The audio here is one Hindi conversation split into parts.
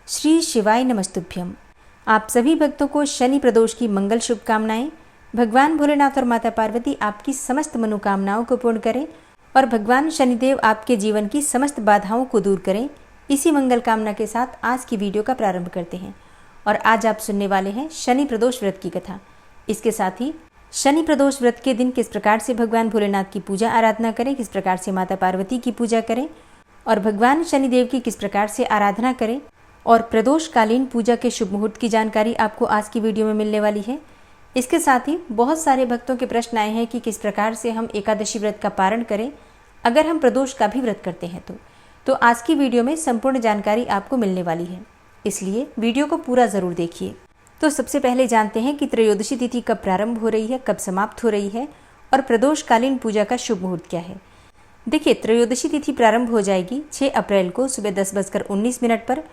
श्री शिवाय नमस्तुभ्यम। आप सभी भक्तों को शनि प्रदोष की मंगल शुभकामनाएं। भगवान भोलेनाथ और माता पार्वती आपकी समस्त मनोकामनाओं को पूर्ण करें और भगवान शनिदेव आपके जीवन की समस्त बाधाओं को दूर करें। इसी मंगल कामना के साथ आज की वीडियो का प्रारंभ करते हैं और आज आप सुनने वाले हैं शनि प्रदोष व्रत की कथा। इसके साथ ही शनि प्रदोष व्रत के दिन किस प्रकार से भगवान भोलेनाथ की पूजा आराधना करें, किस प्रकार से माता पार्वती की पूजा करें और भगवान शनिदेव की किस प्रकार से आराधना करें और प्रदोषकालीन पूजा के शुभ मुहूर्त की जानकारी आपको आज की वीडियो में मिलने वाली है। इसके साथ ही बहुत सारे भक्तों के प्रश्न आए हैं कि किस प्रकार से हम एकादशी व्रत का पारण करें अगर हम प्रदोष का भी व्रत करते हैं तो आज की वीडियो में संपूर्ण जानकारी आपको मिलने वाली है, इसलिए वीडियो को पूरा ज़रूर देखिए। तो सबसे पहले जानते हैं कि त्रयोदशी तिथि कब प्रारंभ हो रही है, कब समाप्त हो रही है और प्रदोषकालीन पूजा का शुभ मुहूर्त क्या है। देखिए, त्रयोदशी तिथि प्रारंभ हो जाएगी 6 अप्रैल को सुबह 10:19 पर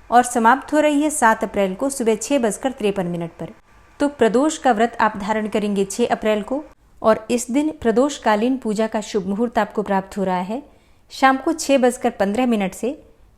और समाप्त हो रही है 7 अप्रैल को सुबह 6:53 पर। तो प्रदोष का व्रत आप धारण करेंगे 6 अप्रैल को और इस दिन प्रदोषकालीन पूजा का शुभ मुहूर्त आपको प्राप्त हो रहा है शाम को 6:15 से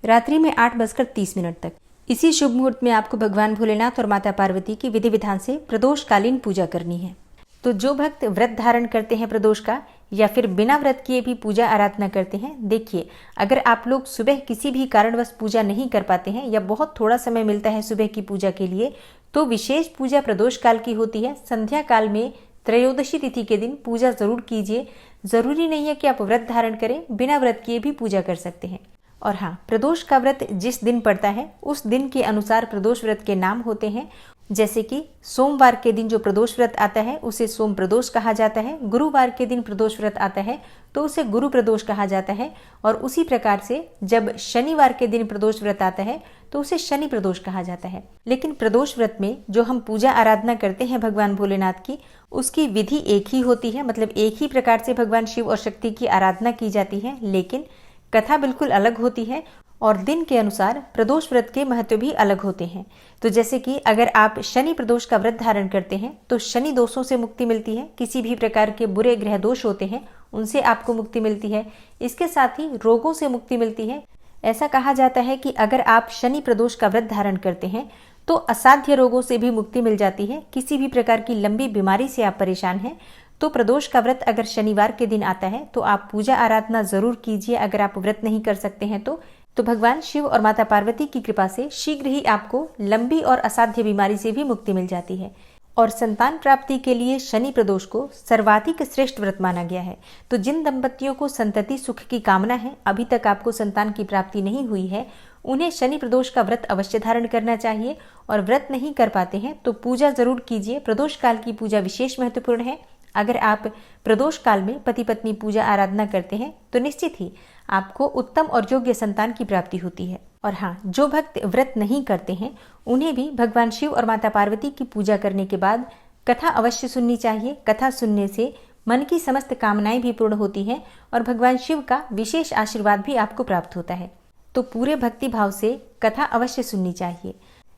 रात्रि में 8:30 तक। इसी शुभ मुहूर्त में आपको भगवान भोलेनाथ और माता पार्वती की विधि विधान से प्रदोषकालीन पूजा करनी है। तो जो भक्त व्रत धारण करते हैं प्रदोष का या फिर बिना व्रत किए भी पूजा आराधना करते हैं, देखिए, अगर आप लोग सुबह किसी भी कारणवश पूजा नहीं कर पाते हैं या बहुत थोड़ा समय मिलता है सुबह की पूजा के लिए, तो विशेष पूजा प्रदोष काल की होती है। संध्या काल में त्रयोदशी तिथि के दिन पूजा जरूर कीजिए। जरूरी नहीं है कि आप व्रत धारण करें, बिना व्रत किए भी पूजा कर सकते हैं। और हाँ, प्रदोष का व्रत जिस दिन पड़ता है उस दिन के अनुसार प्रदोष व्रत के नाम होते हैं। जैसे कि सोमवार के दिन जो प्रदोष व्रत आता है उसे सोम प्रदोष कहा जाता है, गुरुवार के दिन प्रदोष व्रत आता है तो उसे गुरु प्रदोष कहा जाता है और उसी प्रकार से जब शनिवार के दिन प्रदोष व्रत आता है तो उसे शनि प्रदोष कहा जाता है। लेकिन प्रदोष व्रत में जो हम पूजा आराधना करते हैं भगवान भोलेनाथ की, उसकी विधि एक ही होती है, मतलब एक ही प्रकार से भगवान शिव और शक्ति की आराधना की जाती है, लेकिन कथा बिल्कुल अलग होती है और दिन के अनुसार प्रदोष व्रत के महत्व भी अलग होते हैं। तो जैसे कि अगर आप शनि प्रदोष का व्रत धारण करते हैं तो शनि दोषों से मुक्ति मिलती है, किसी भी प्रकार के बुरे ग्रह दोष होते हैं उनसे आपको मुक्ति मिलती है। इसके साथ ही रोगों से मुक्ति मिलती है। ऐसा कहा जाता है कि अगर आप शनि प्रदोष का व्रत धारण करते हैं तो असाध्य रोगों से भी मुक्ति मिल जाती है। किसी भी प्रकार की लंबी बीमारी से आप परेशान हैं तो प्रदोष का व्रत अगर शनिवार के दिन आता है तो आप पूजा आराधना जरूर कीजिए। अगर आप व्रत नहीं कर सकते हैं तो भगवान शिव और माता पार्वती की कृपा से शीघ्र ही आपको लंबी और असाध्य बीमारी से भी मुक्ति मिल जाती है। और संतान प्राप्ति के लिए शनि प्रदोष को सर्वाधिक श्रेष्ठ व्रत माना गया है। तो जिन दंपतियों को संतति सुख की कामना है, अभी तक आपको संतान की प्राप्ति नहीं हुई है, उन्हें शनि प्रदोष का व्रत अवश्य धारण करना चाहिए। और व्रत नहीं कर पाते हैं तो पूजा जरूर कीजिए। प्रदोष काल की पूजा विशेष महत्वपूर्ण है। अगर आप प्रदोष काल में पति पत्नी पूजा आराधना करते हैं तो निश्चित ही आपको उत्तम और योग्य संतान की प्राप्ति होती है। और हाँ, जो भक्त व्रत नहीं करते हैं उन्हें भी भगवान शिव और माता पार्वती की पूजा करने के बाद कथा अवश्य सुननी चाहिए। कथा सुनने से मन की समस्त कामनाएं भी पूर्ण होती हैं और भगवान शिव का विशेष आशीर्वाद भी आपको प्राप्त होता है। तो पूरे भक्ति भाव से कथा अवश्य सुननी चाहिए।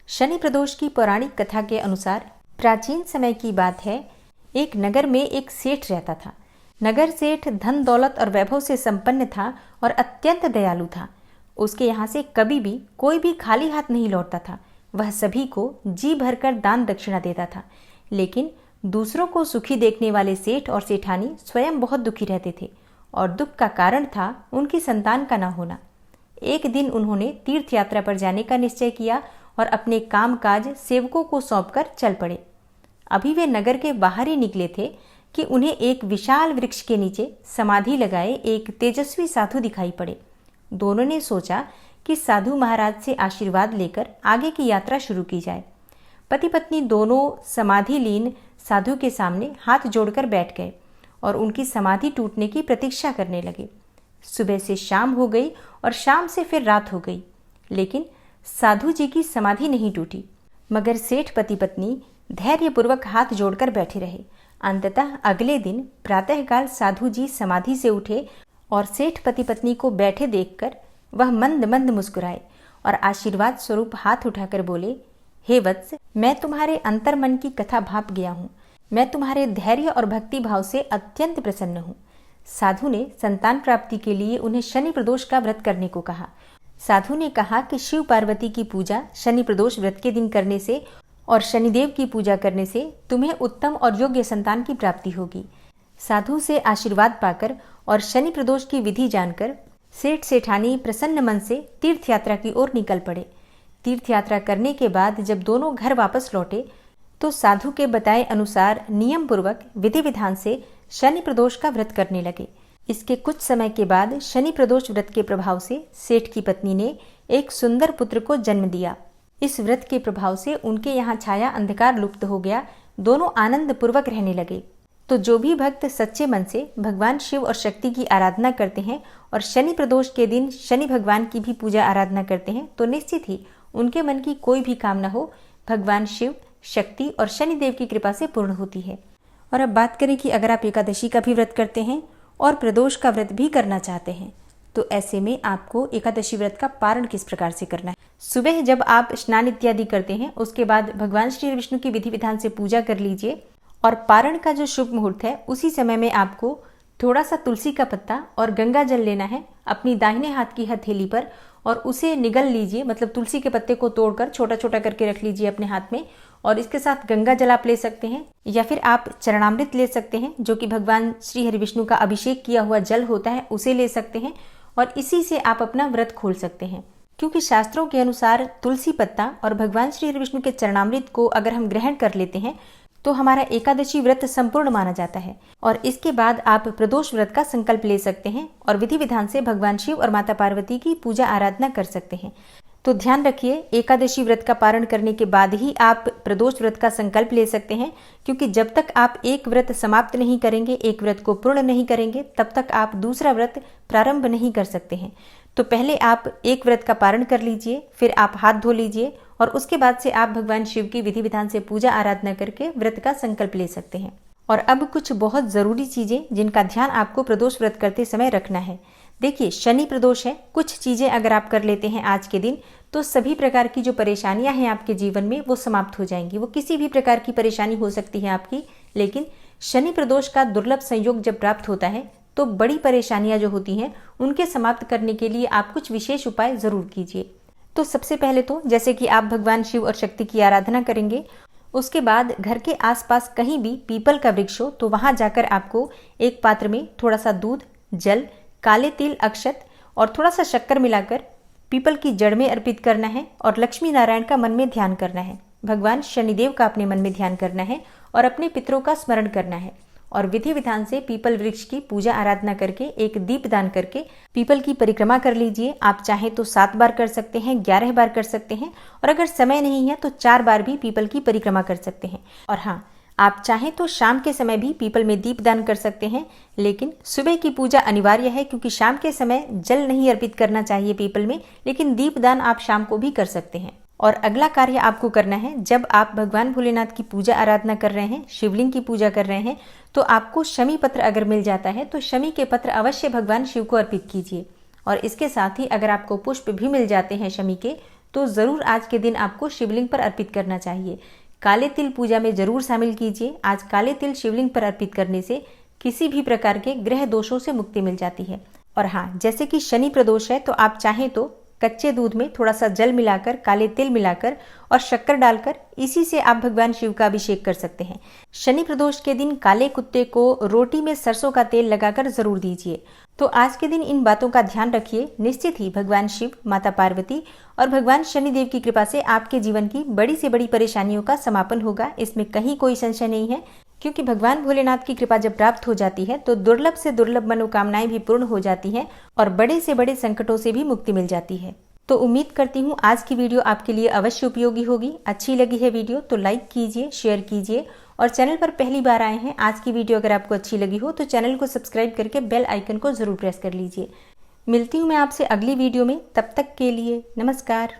शनि प्रदोष की पौराणिक कथा के अनुसार प्राचीन समय की बात है, एक नगर में एक सेठ रहता था। नगर सेठ धन दौलत और वैभव से संपन्न था और अत्यंत दयालु था। उसके यहाँ से कभी भी कोई भी खाली हाथ नहीं लौटता था। वह सभी को जी भरकर दान दक्षिणा देता था। लेकिन दूसरों को सुखी देखने वाले सेठ और सेठानी स्वयं बहुत दुखी रहते थे और दुख का कारण था उनकी संतान का न होना। एक दिन उन्होंने तीर्थ यात्रा पर जाने का निश्चय किया और अपने काम काज सेवकों को सौंपकर चल पड़े। अभी वे नगर के बाहर ही निकले थे कि उन्हें एक विशाल वृक्ष के नीचे समाधि लगाए एक तेजस्वी साधु दिखाई पड़े। दोनों ने सोचा कि साधु महाराज से आशीर्वाद लेकर आगे की यात्रा शुरू की जाए। पति पत्नी दोनों समाधि लीन साधु के सामने हाथ जोड़कर बैठ गए और उनकी समाधि टूटने की प्रतीक्षा करने लगे। सुबह से शाम हो गई और शाम से फिर रात हो गई, लेकिन साधु जी की समाधि नहीं टूटी। मगर सेठ पति पत्नी धैर्यपूर्वक हाथ जोड़कर बैठे रहे। अंततः अगले दिन प्रातःकाल साधु जी समाधि से उठे और सेठ पति पत्नी को बैठे देखकर वह मंद मंद मुस्कुराए और आशीर्वाद स्वरूप हाथ उठाकर बोले, हे वत्स, मैं तुम्हारे अंतर मन की कथा भाप गया हूँ। मैं तुम्हारे धैर्य और भक्ति भाव से अत्यंत प्रसन्न हूँ। साधु ने संतान प्राप्ति के लिए उन्हें शनि प्रदोष का व्रत करने को कहा। साधु ने कहा कि शिव पार्वती की पूजा शनि प्रदोष व्रत के दिन करने से और शनिदेव की पूजा करने से तुम्हें उत्तम और योग्य संतान की प्राप्ति होगी। साधु से आशीर्वाद पाकर और शनि प्रदोष की विधि जानकर सेठ सेठानी प्रसन्न मन से तीर्थ यात्रा की ओर निकल पड़े। तीर्थ यात्रा करने के बाद जब दोनों घर वापस लौटे तो साधु के बताए अनुसार नियम पूर्वक विधि विधान से शनि प्रदोष का व्रत करने लगे। इसके कुछ समय के बाद शनि प्रदोष व्रत के प्रभाव से सेठ की पत्नी ने एक सुंदर पुत्र को जन्म दिया। इस व्रत के प्रभाव से उनके यहाँ छाया अंधकार लुप्त हो गया। दोनों आनंद पूर्वक रहने लगे। तो जो भी भक्त सच्चे मन से भगवान शिव और शक्ति की आराधना करते हैं और शनि प्रदोष के दिन शनि भगवान की भी पूजा आराधना करते हैं तो निश्चित ही उनके मन की कोई भी कामना हो भगवान शिव, शक्ति और शनिदेव की कृपा से पूर्ण होती है। और अब बात करें कि अगर आप एकादशी का भी व्रत करते हैं और प्रदोष का व्रत भी करना चाहते हैं तो ऐसे में आपको एकादशी व्रत का पारण किस प्रकार से करना है। सुबह जब आप स्नान इत्यादि करते हैं उसके बाद भगवान श्री विष्णु की विधि विधान से पूजा कर लीजिए और पारण का जो शुभ मुहूर्त है उसी समय में आपको थोड़ा सा तुलसी का पत्ता और गंगा जल लेना है अपनी दाहिने हाथ की हथेली पर और उसे निगल लीजिए। मतलब तुलसी के पत्ते को तोड़कर छोटा छोटा करके रख लीजिए अपने हाथ में और इसके साथ गंगा जल आप ले सकते हैं या फिर आप चरणामृत ले सकते हैं जो कि भगवान श्री हरि विष्णु का अभिषेक किया हुआ जल होता है, उसे ले सकते हैं और इसी से आप अपना व्रत खोल सकते हैं। क्योंकि शास्त्रों के अनुसार तुलसी पत्ता और भगवान श्री हरि विष्णु के चरणामृत को अगर हम ग्रहण कर लेते हैं तो हमारा एकादशी व्रत संपूर्ण माना जाता है। और इसके बाद आप प्रदोष व्रत का संकल्प ले सकते हैं और विधि विधान से भगवान शिव और माता पार्वती की पूजा आराधना कर सकते हैं। तो ध्यान रखिए, एकादशी व्रत का पारण करने के बाद ही आप प्रदोष व्रत का संकल्प ले सकते हैं, क्योंकि जब तक आप एक व्रत समाप्त नहीं करेंगे, एक व्रत को पूर्ण नहीं करेंगे, तब तक आप दूसरा व्रत प्रारंभ नहीं कर सकते हैं। तो पहले आप एक व्रत का पारण कर लीजिए, फिर आप हाथ धो लीजिए और उसके बाद से आप भगवान शिव की विधि विधान से पूजा आराधना करके व्रत का संकल्प ले सकते हैं। और अब कुछ बहुत जरूरी चीजें जिनका ध्यान आपको प्रदोष व्रत करते समय रखना है। देखिए, शनि प्रदोष है, कुछ चीजें अगर आप कर लेते हैं आज के दिन तो सभी प्रकार की जो परेशानियां हैं आपके जीवन में वो समाप्त हो जाएंगी। वो किसी भी प्रकार की परेशानी हो सकती है आपकी, लेकिन शनि प्रदोष का दुर्लभ संयोग जब प्राप्त होता है तो बड़ी परेशानियां जो होती हैं उनके समाप्त करने के लिए आप कुछ विशेष उपाय जरूर कीजिए। तो सबसे पहले तो जैसे कि आप भगवान शिव और शक्ति की आराधना करेंगे, उसके बाद घर के आसपास कहीं भी पीपल का वृक्ष हो तो वहां जाकर आपको एक पात्र में थोड़ा सा दूध, जल, काले तिल, अक्षत और थोड़ा सा शक्कर मिलाकर पीपल की जड़ में अर्पित करना है और लक्ष्मी नारायण का मन में ध्यान करना है। भगवान शनिदेव का अपने मन में ध्यान करना है और अपने पितरों का स्मरण करना है और विधि विधान से पीपल वृक्ष की पूजा आराधना करके एक दीप दान करके पीपल की परिक्रमा कर लीजिए। आप चाहे तो 7 बार कर सकते हैं, 11 बार कर सकते हैं और अगर समय नहीं है तो 4 बार भी पीपल की परिक्रमा कर सकते हैं। और हाँ, आप चाहें तो शाम के समय भी पीपल में दीप दान कर सकते हैं, लेकिन सुबह की पूजा अनिवार्य है क्योंकि शाम के समय जल नहीं अर्पित करना चाहिए पीपल में, लेकिन दीप दान आप शाम को भी कर सकते हैं। और अगला कार्य आपको करना है, जब आप भगवान भोलेनाथ की पूजा आराधना कर रहे हैं, शिवलिंग की पूजा कर रहे हैं, तो आपको शमी पत्र अगर मिल जाता है तो शमी के पत्र अवश्य भगवान शिव को अर्पित कीजिए। और इसके साथ ही अगर आपको पुष्प भी मिल जाते हैं शमी के, तो जरूर आज के दिन आपको शिवलिंग पर अर्पित करना चाहिए। काले तिल पूजा में जरूर शामिल कीजिए। आज काले तिल शिवलिंग पर अर्पित करने से किसी भी प्रकार के ग्रह दोषों से मुक्ति मिल जाती है। और हाँ, जैसे कि शनि प्रदोष है तो आप चाहें तो कच्चे दूध में थोड़ा सा जल मिलाकर, काले तिल मिलाकर और शक्कर डालकर इसी से आप भगवान शिव का अभिषेक कर सकते हैं। शनि प्रदोष के दिन काले कुत्ते को रोटी में सरसों का तेल लगाकर जरूर दीजिए। तो आज के दिन इन बातों का ध्यान रखिए। निश्चित ही भगवान शिव, माता पार्वती और भगवान शनिदेव की कृपा से आपके जीवन की बड़ी से बड़ी परेशानियों का समापन होगा। इसमें कहीं कोई संशय नहीं है, क्योंकि भगवान भोलेनाथ की कृपा जब प्राप्त हो जाती है तो दुर्लभ से दुर्लभ मनोकामनाएं भी पूर्ण हो जाती हैं और बड़े से बड़े संकटों से भी मुक्ति मिल जाती है। तो उम्मीद करती हूँ आज की वीडियो आपके लिए अवश्य उपयोगी होगी। अच्छी लगी है वीडियो तो लाइक कीजिए, शेयर कीजिए और चैनल पर पहली बार आए हैं, आज की वीडियो अगर आपको अच्छी लगी हो तो चैनल को सब्सक्राइब करके बेल आइकन को जरूर प्रेस कर लीजिए। मिलती हूँ मैं आपसे अगली वीडियो में, तब तक के लिए नमस्कार।